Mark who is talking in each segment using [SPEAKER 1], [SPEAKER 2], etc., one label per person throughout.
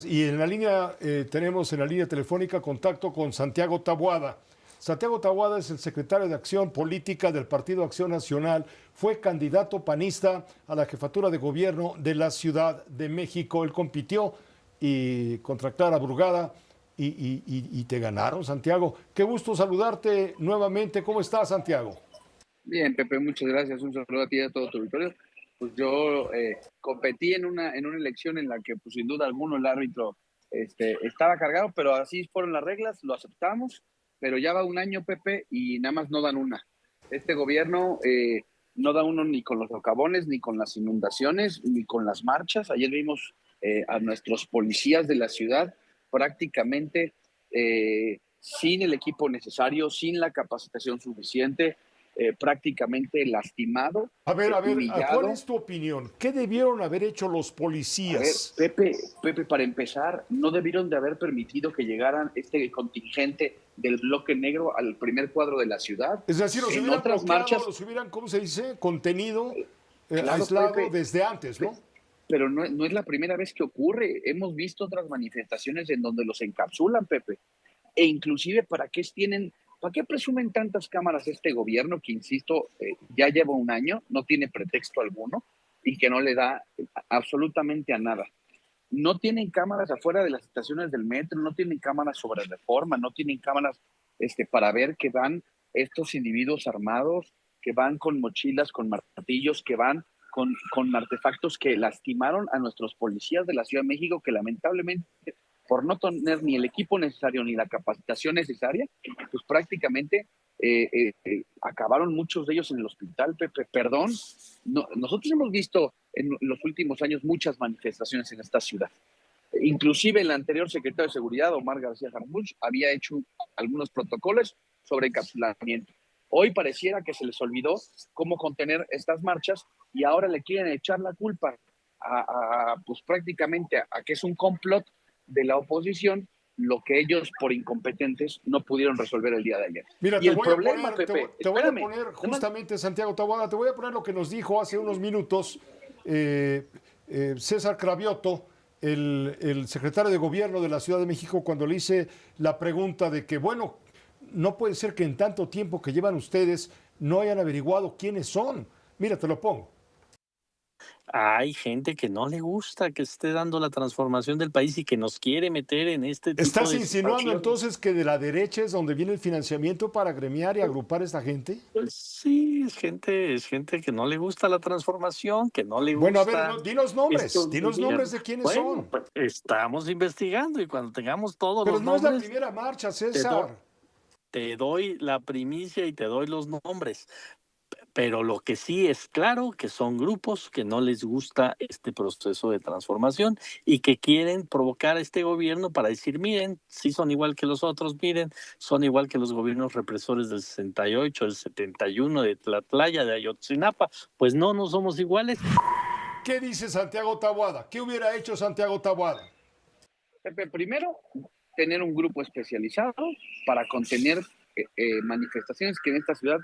[SPEAKER 1] Y en la línea tenemos en la línea telefónica contacto con Santiago Taboada. Santiago Taboada es el secretario de Acción Política del Partido Acción Nacional. Fue candidato panista a la jefatura de gobierno de la Ciudad de México. Él compitió contra Clara Brugada y te ganaron, Santiago. Qué gusto saludarte nuevamente. ¿Cómo estás, Santiago?
[SPEAKER 2] Bien, Pepe, muchas gracias. Un saludo a ti y a todo tu auditorio. Pues yo competí en una elección en la que, pues, sin duda alguno, el árbitro estaba cargado, pero así fueron las reglas, lo aceptamos, pero ya va un año, Pepe, y nada más no dan una. Este gobierno no da uno ni con los socavones, ni con las inundaciones, ni con las marchas. Ayer vimos a nuestros policías de la ciudad prácticamente sin el equipo necesario, sin la capacitación suficiente, prácticamente lastimado,
[SPEAKER 1] A ver, ¿cuál
[SPEAKER 2] humillado.
[SPEAKER 1] es tu opinión? ¿Qué debieron haber hecho los
[SPEAKER 2] A ver,
[SPEAKER 1] policías?
[SPEAKER 2] Pepe, para empezar, no debieron de haber permitido que llegaran este contingente del bloque negro al primer cuadro de la ciudad.
[SPEAKER 1] Es decir, los
[SPEAKER 2] En
[SPEAKER 1] hubieran
[SPEAKER 2] otras
[SPEAKER 1] bloqueado,
[SPEAKER 2] marchas,
[SPEAKER 1] los hubieran, ¿cómo se dice? Contenido,
[SPEAKER 2] claro,
[SPEAKER 1] aislado
[SPEAKER 2] Pepe,
[SPEAKER 1] desde antes, ¿no?
[SPEAKER 2] pero no es la primera vez que ocurre. Hemos visto otras manifestaciones en donde los encapsulan, Pepe. E inclusive, ¿para qué presumen tantas cámaras este gobierno que, insisto, ya lleva un año, no tiene pretexto alguno y que no le da absolutamente a nada? No tienen cámaras afuera de las estaciones del metro, no tienen cámaras sobre Reforma, no tienen cámaras para ver que van estos individuos armados, que van con mochilas, con martillos, que van con artefactos que lastimaron a nuestros policías de la Ciudad de México, que lamentablemente, por no tener ni el equipo necesario ni la capacitación necesaria, pues prácticamente acabaron muchos de ellos en el hospital, Pepe. Perdón, no, nosotros hemos visto en los últimos años muchas manifestaciones en esta ciudad. Inclusive el anterior secretario de Seguridad, Omar García Harfuch, había hecho algunos protocolos sobre encapsulamiento. Hoy pareciera que se les olvidó cómo contener estas marchas y ahora le quieren echar la culpa pues prácticamente a que es un complot de la oposición, lo que ellos por incompetentes no pudieron resolver el día de ayer.
[SPEAKER 1] Mira,
[SPEAKER 2] Y el problema, Pepe,
[SPEAKER 1] te voy a
[SPEAKER 2] espérame,
[SPEAKER 1] poner
[SPEAKER 2] nada más.
[SPEAKER 1] justamente, Santiago Taboada, te voy a poner lo que nos dijo hace unos minutos César Cravioto, el secretario de Gobierno de la Ciudad de México, cuando le hice la pregunta de que, bueno, no puede ser que en tanto tiempo que llevan ustedes no hayan averiguado quiénes son. Mira, te lo pongo.
[SPEAKER 3] Hay gente que no le gusta que esté dando la transformación del país y que nos quiere meter en este tipo
[SPEAKER 1] ¿Estás
[SPEAKER 3] de
[SPEAKER 1] insinuando
[SPEAKER 3] situaciones.
[SPEAKER 1] entonces que de la derecha es donde viene el financiamiento para agremiar y agrupar a esta gente?
[SPEAKER 3] Pues sí, es gente que no le gusta la transformación, que no le
[SPEAKER 1] Bueno, a ver,
[SPEAKER 3] gusta
[SPEAKER 1] dinos
[SPEAKER 3] estos
[SPEAKER 1] nombres
[SPEAKER 3] gobiernos.
[SPEAKER 1] de quiénes
[SPEAKER 3] Bueno,
[SPEAKER 1] son.
[SPEAKER 3] pues estamos investigando y cuando tengamos todos
[SPEAKER 1] Pero
[SPEAKER 3] los
[SPEAKER 1] no es la
[SPEAKER 3] nombres,
[SPEAKER 1] primera marcha,
[SPEAKER 3] te doy,
[SPEAKER 1] César.
[SPEAKER 3] te doy la primicia y te doy los nombres. Pero lo que sí es claro que son grupos que no les gusta este proceso de transformación y que quieren provocar a este gobierno para decir, miren, sí son igual que los otros, miren, son igual que los gobiernos represores del 68, del 71, de Tlatlaya, de Ayotzinapa. Pues no, no somos iguales.
[SPEAKER 1] ¿Qué dice Santiago Taboada? ¿Qué hubiera hecho Santiago Taboada?
[SPEAKER 2] Pepe, primero, tener un grupo especializado para contener manifestaciones que en esta ciudad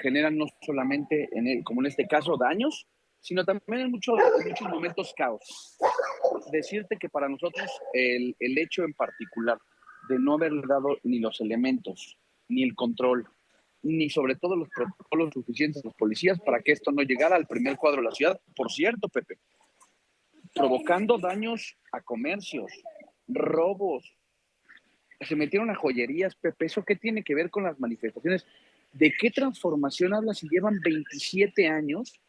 [SPEAKER 2] generan no solamente, como en este caso, daños, sino también en muchos momentos caos. Decirte que para nosotros el hecho en particular de no haber dado ni los elementos, ni el control, ni sobre todo los protocolos suficientes a los policías para que esto no llegara al primer cuadro de la ciudad, por cierto, Pepe, provocando daños a comercios, robos, se metieron a joyerías, Pepe. ¿Eso qué tiene que ver con las manifestaciones? ¿De qué transformación hablas si llevan 27 años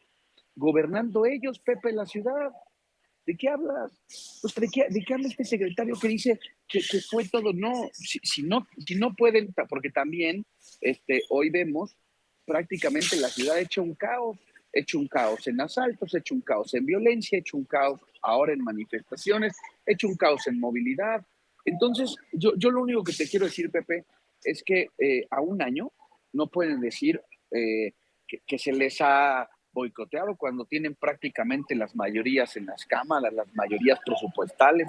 [SPEAKER 2] gobernando ellos, Pepe, la ciudad? ¿De qué hablas? Pues, ¿de qué habla este secretario que dice que fue todo? No, si no pueden, porque también hoy vemos prácticamente la ciudad hecho un caos en asaltos, hecho un caos en violencia, hecho un caos ahora en manifestaciones, hecho un caos en movilidad. Entonces, yo lo único que te quiero decir, Pepe, es que a un año no pueden decir que se les ha boicoteado cuando tienen prácticamente las mayorías en las cámaras, las mayorías presupuestales.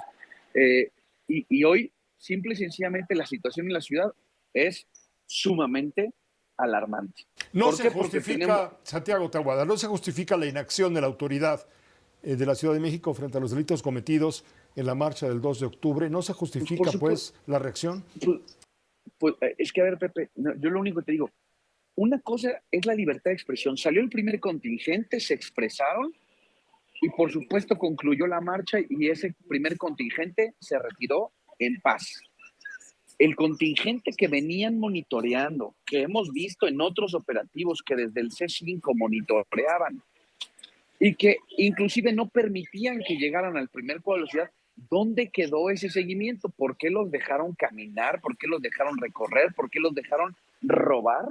[SPEAKER 2] Eh, y hoy, simple y sencillamente, la situación en la ciudad es sumamente alarmante.
[SPEAKER 1] No
[SPEAKER 2] ¿Por
[SPEAKER 1] se
[SPEAKER 2] qué? Porque tenemos,
[SPEAKER 1] justifica, Santiago Taboada, no se justifica la inacción de la autoridad de la Ciudad de México frente a los delitos cometidos en la marcha del 2 de octubre. ¿No se justifica, pues, la reacción?
[SPEAKER 2] Es que, a ver, Pepe, yo lo único que te digo, una cosa es la libertad de expresión. Salió el primer contingente, se expresaron y por supuesto concluyó la marcha y ese primer contingente se retiró en paz. El contingente que venían monitoreando, que hemos visto en otros operativos que desde el C5 monitoreaban y que inclusive no permitían que llegaran al primer cuadro de la ciudad, ¿dónde quedó ese seguimiento? ¿Por qué los dejaron caminar? ¿Por qué los dejaron recorrer? ¿Por qué los dejaron robar?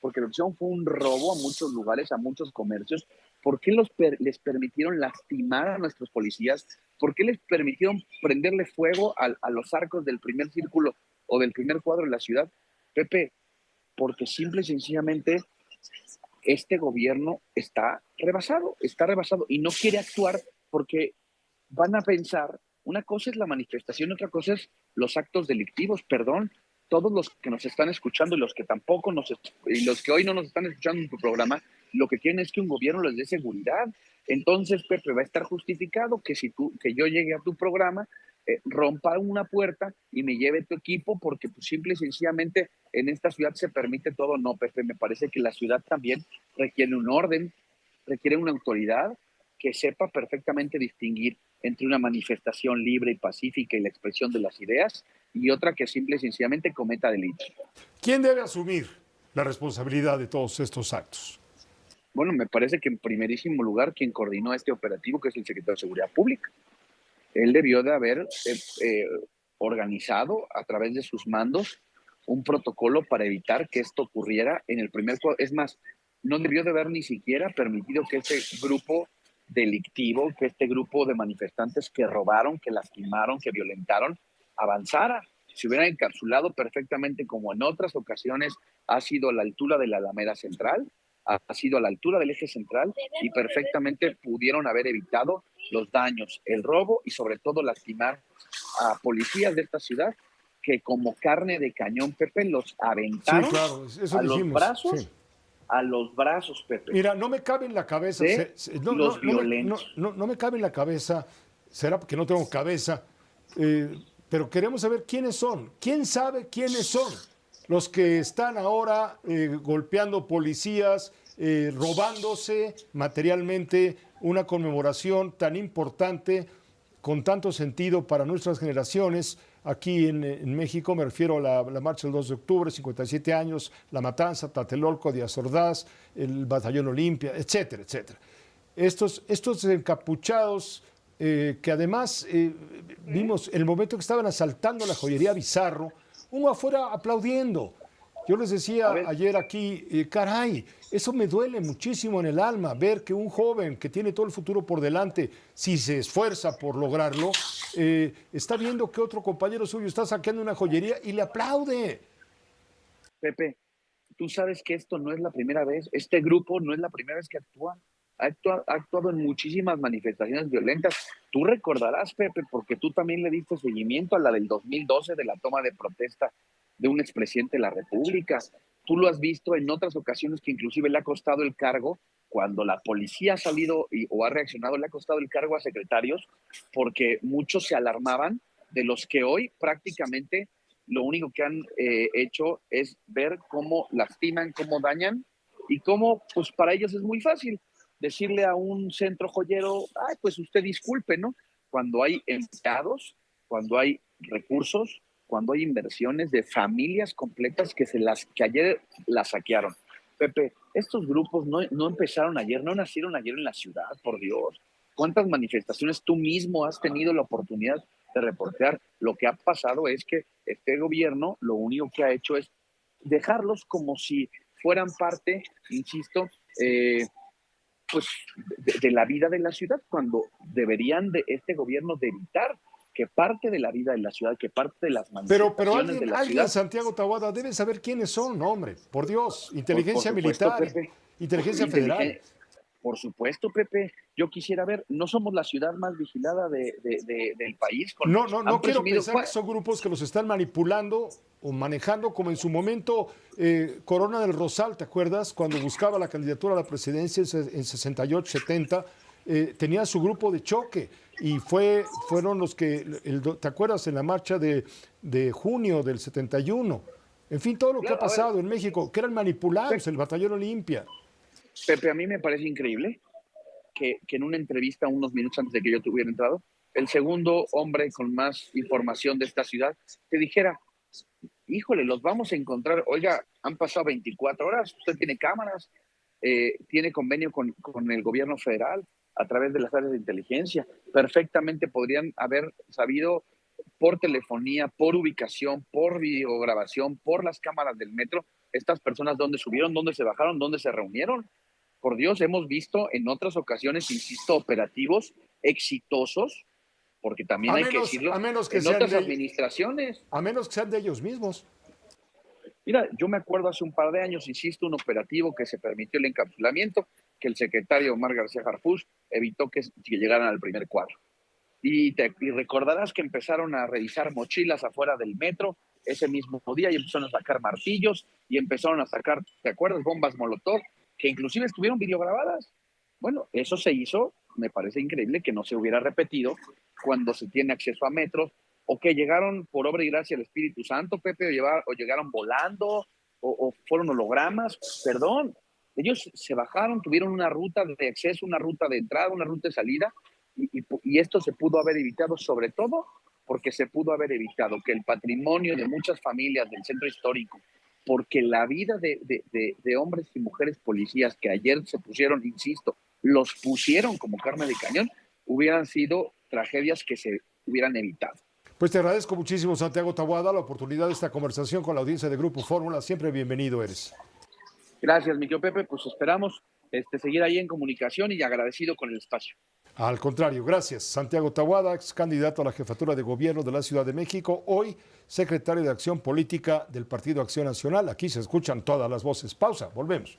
[SPEAKER 2] Porque la opción fue un robo a muchos lugares, a muchos comercios. ¿Por qué les permitieron lastimar a nuestros policías? ¿Por qué les permitieron prenderle fuego a los arcos del primer círculo o del primer cuadro de la ciudad? Pepe, porque simple y sencillamente este gobierno está rebasado y no quiere actuar porque van a pensar, una cosa es la manifestación, otra cosa es los actos delictivos. Perdón, todos los que nos están escuchando y los que tampoco y los que hoy no nos están escuchando en tu programa, lo que quieren es que un gobierno les dé seguridad. Entonces, Pepe, va a estar justificado que que yo llegue a tu programa, rompa una puerta y me lleve tu equipo porque pues, simple y sencillamente en esta ciudad se permite todo. No, Pepe, me parece que la ciudad también requiere un orden, requiere una autoridad que sepa perfectamente distinguir entre una manifestación libre y pacífica y la expresión de las ideas y otra que simple y sencillamente cometa delitos.
[SPEAKER 1] ¿Quién debe asumir la responsabilidad de todos estos actos?
[SPEAKER 2] Bueno, me parece que en primerísimo lugar quien coordinó este operativo, que es el secretario de Seguridad Pública. Él debió de haber organizado a través de sus mandos un protocolo para evitar que esto ocurriera en el primer cuadro. Es más, no debió de haber ni siquiera permitido que este grupo delictivo, que este grupo de manifestantes que robaron, que lastimaron, que violentaron, avanzara. Se hubiera encapsulado perfectamente como en otras ocasiones ha sido a la altura de la Alameda Central, ha sido a la altura del eje central y perfectamente pudieron haber evitado los daños, el robo y sobre todo lastimar a policías de esta ciudad que como carne de cañón, Pepe, los aventaron a los brazos, Pepe.
[SPEAKER 1] Mira, no me cabe en la cabeza,
[SPEAKER 2] los violentos.
[SPEAKER 1] No me cabe en la cabeza, será porque no tengo cabeza, pero queremos saber quiénes son. ¿Quién sabe quiénes son los que están ahora golpeando policías, robándose materialmente una conmemoración tan importante, con tanto sentido para nuestras generaciones? Aquí en México me refiero a la marcha del 2 de octubre, 57 años, La Matanza, Tlatelolco, Díaz Ordaz, el Batallón Olimpia, etcétera, etcétera. Estos encapuchados que además vimos el momento que estaban asaltando la joyería Bizarro, uno afuera aplaudiendo. Yo les decía ayer aquí, caray, eso me duele muchísimo en el alma, ver que un joven que tiene todo el futuro por delante, si se esfuerza por lograrlo, está viendo que otro compañero suyo está saqueando una joyería y le aplaude.
[SPEAKER 2] Pepe, tú sabes que esto no es la primera vez, este grupo no es la primera vez que actúa. Ha actuado en muchísimas manifestaciones violentas. Tú recordarás, Pepe, porque tú también le diste seguimiento a la del 2012 de la toma de protesta de un expresidente de la República. Tú lo has visto en otras ocasiones que inclusive le ha costado el cargo, cuando la policía ha salido o ha reaccionado, le ha costado el cargo a secretarios, porque muchos se alarmaban de los que hoy prácticamente lo único que han hecho es ver cómo lastiman, cómo dañan y cómo, pues para ellos es muy fácil decirle a un centro joyero, ay, pues usted disculpe, ¿no? Cuando hay empleados, cuando hay recursos, cuando hay inversiones de familias completas que ayer las saquearon. Pepe, estos grupos no empezaron ayer, no nacieron ayer en la ciudad, por Dios. ¿Cuántas manifestaciones tú mismo has tenido la oportunidad de reportear? Lo que ha pasado es que este gobierno lo único que ha hecho es dejarlos como si fueran parte, insisto, pues de la vida de la ciudad, cuando deberían de este gobierno de evitar que parte de la vida de la ciudad, que parte de las manifestaciones
[SPEAKER 1] pero
[SPEAKER 2] de la
[SPEAKER 1] alguien,
[SPEAKER 2] ciudad...
[SPEAKER 1] Santiago Taboada, debe saber quiénes son, hombre, por Dios, inteligencia militar,
[SPEAKER 2] Pepe,
[SPEAKER 1] inteligencia federal.
[SPEAKER 2] Por supuesto, Pepe, yo quisiera ver, no somos la ciudad más vigilada del país.
[SPEAKER 1] No quiero pensar que son grupos que los están manipulando o manejando, como en su momento Corona del Rosal, ¿te acuerdas? Cuando buscaba la candidatura a la presidencia en 68, 70, tenía su grupo de choque y fueron los que, ¿te acuerdas? En la marcha de junio del 71. En fin, todo lo que ha pasado en México, que eran manipulados, el Batallón Olimpia.
[SPEAKER 2] Pepe, a mí me parece increíble que en una entrevista unos minutos antes de que yo tuviera entrado, el segundo hombre con más información de esta ciudad te dijera, híjole, los vamos a encontrar, oiga, han pasado 24 horas, usted tiene cámaras, tiene convenio con el gobierno federal a través de las áreas de inteligencia, perfectamente podrían haber sabido por telefonía, por ubicación, por videograbación, por las cámaras del metro, estas personas dónde subieron, dónde se bajaron, dónde se reunieron. Por Dios, hemos visto en otras ocasiones, insisto, operativos exitosos, porque también hay que decirlo, en otras administraciones.
[SPEAKER 1] A menos que sean de ellos mismos.
[SPEAKER 2] Mira, yo me acuerdo hace un par de años, insisto, un operativo que se permitió el encapsulamiento, que el secretario Omar García Harfuch evitó que llegaran al primer cuadro. Y recordarás que empezaron a revisar mochilas afuera del metro ese mismo día y empezaron a sacar martillos y empezaron a sacar, ¿te acuerdas? Bombas Molotov, que inclusive estuvieron videograbadas. Bueno, eso se hizo, me parece increíble que no se hubiera repetido cuando se tiene acceso a metros, o que llegaron por obra y gracia del Espíritu Santo, Pepe, o llegaron volando, o fueron hologramas. Perdón, ellos se bajaron, tuvieron una ruta de acceso, una ruta de entrada, una ruta de salida, y esto se pudo haber evitado, sobre todo porque se pudo haber evitado que el patrimonio de muchas familias del centro histórico, porque la vida de hombres y mujeres policías que ayer se pusieron, insisto, los pusieron como carne de cañón, hubieran sido tragedias que se hubieran evitado.
[SPEAKER 1] Pues te agradezco muchísimo, Santiago Taboada, la oportunidad de esta conversación con la audiencia de Grupo Fórmula. Siempre bienvenido eres.
[SPEAKER 2] Gracias, mi querido Pepe. Pues esperamos seguir ahí en comunicación y agradecido con el espacio.
[SPEAKER 1] Al contrario, gracias. Santiago Taboada, ex candidato a la jefatura de gobierno de la Ciudad de México, hoy secretario de Acción Política del Partido Acción Nacional. Aquí se escuchan todas las voces. Pausa, volvemos.